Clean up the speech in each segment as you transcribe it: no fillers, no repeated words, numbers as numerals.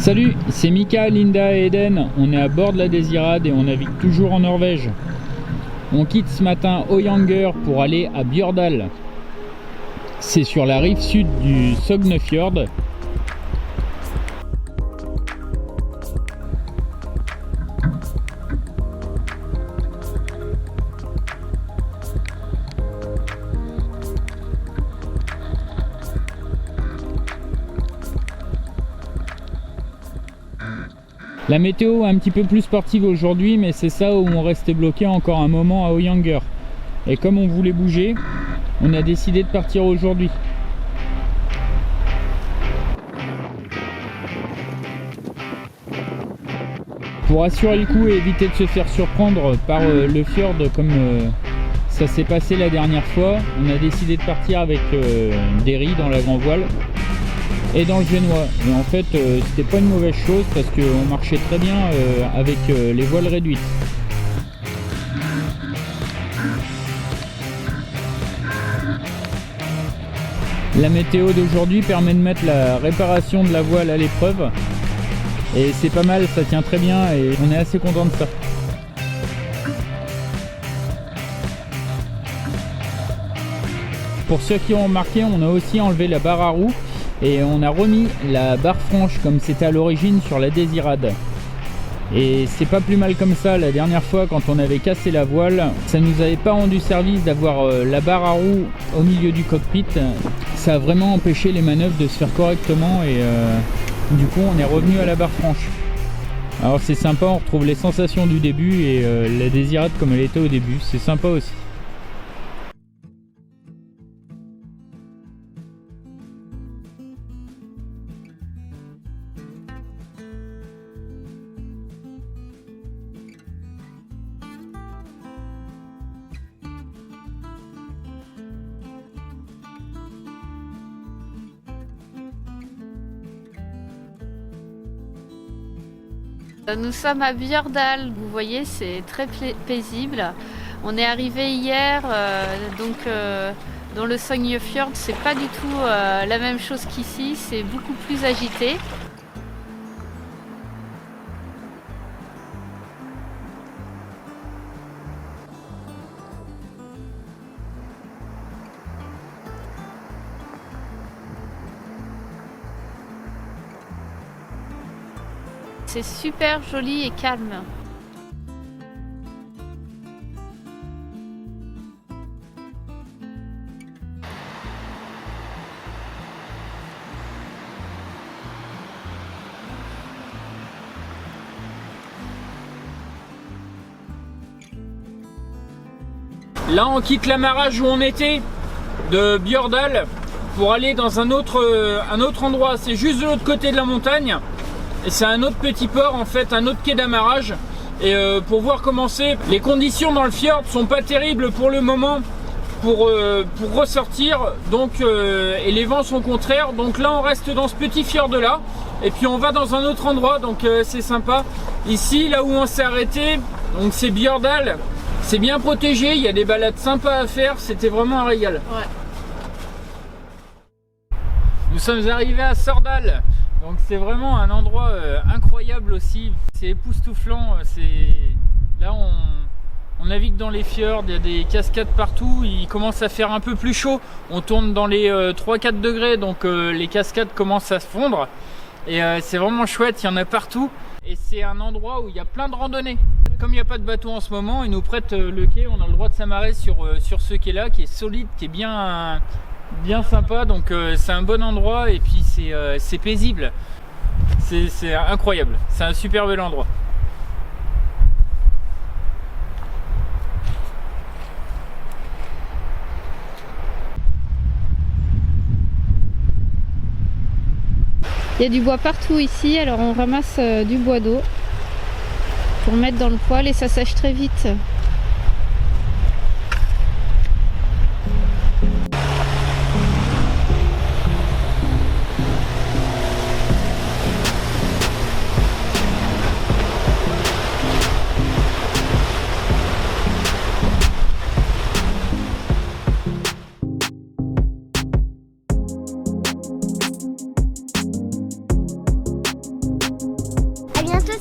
Salut, c'est Mika, Linda et Eden. On est à bord de la Désirade et on navigue toujours en Norvège. On quitte ce matin Høyanger pour aller à Bjørdal. C'est sur la rive sud du Sognefjord. La météo est un petit peu plus sportive aujourd'hui, mais c'est ça où on restait bloqué encore un moment à Høyanger. Et comme on voulait bouger, on a décidé de partir aujourd'hui. Pour assurer le coup et éviter de se faire surprendre par le fjord comme ça s'est passé la dernière fois, on a décidé de partir avec des riz dans la grand voile et dans le génois. Et en fait c'était pas une mauvaise chose parce qu'on marchait très bien avec les voiles réduites. La météo d'aujourd'hui permet de mettre la réparation de la voile à l'épreuve et c'est pas mal, ça tient très bien et on est assez content de ça. Pour ceux qui ont remarqué, on a aussi enlevé la barre à roue et on a remis la barre franche comme c'était à l'origine sur la Désirade. Et c'est pas plus mal comme ça. La dernière fois quand on avait cassé la voile, ça nous avait pas rendu service d'avoir la barre à roue au milieu du cockpit. Ça a vraiment empêché les manœuvres de se faire correctement et du coup on est revenu à la barre franche. Alors c'est sympa, on retrouve les sensations du début et la Désirade comme elle était au début, c'est sympa aussi. Nous sommes à Bjørdal, vous voyez c'est très paisible. On est arrivé hier dans le Sognefjord, c'est pas du tout la même chose qu'ici, c'est beaucoup plus agité. C'est super joli et calme. Là on quitte l'amarrage où on était de Bjørdal pour aller dans un autre endroit. C'est juste de l'autre côté de la montagne. Et c'est un autre petit port en fait, un autre quai d'amarrage. Et pour voir comment c'est, les conditions dans le fjord sont pas terribles pour le moment pour ressortir. Donc et les vents sont contraires. Donc là on reste dans ce petit fjord là. Et puis on va dans un autre endroit. Donc c'est sympa. Ici là où on s'est arrêté, donc c'est Bjørdal. C'est bien protégé. Il y a des balades sympas à faire. C'était vraiment un régal. Ouais. Nous sommes arrivés à Stjørdal. Donc c'est vraiment un endroit incroyable aussi, c'est époustouflant, là on navigue dans les fjords, il y a des cascades partout, il commence à faire un peu plus chaud, on tourne dans les 3-4 degrés donc les cascades commencent à se fondre et c'est vraiment chouette, il y en a partout et c'est un endroit où il y a plein de randonnées. Comme il n'y a pas de bateau en ce moment, ils nous prêtent le quai, on a le droit de s'amarrer sur ce quai là qui est solide, qui est bien sympa, donc c'est un bon endroit et puis c'est paisible, c'est incroyable, c'est un super bel endroit. Il y a du bois partout ici, alors on ramasse du bois d'eau pour mettre dans le poêle et ça sèche très vite.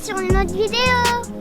sur une autre vidéo.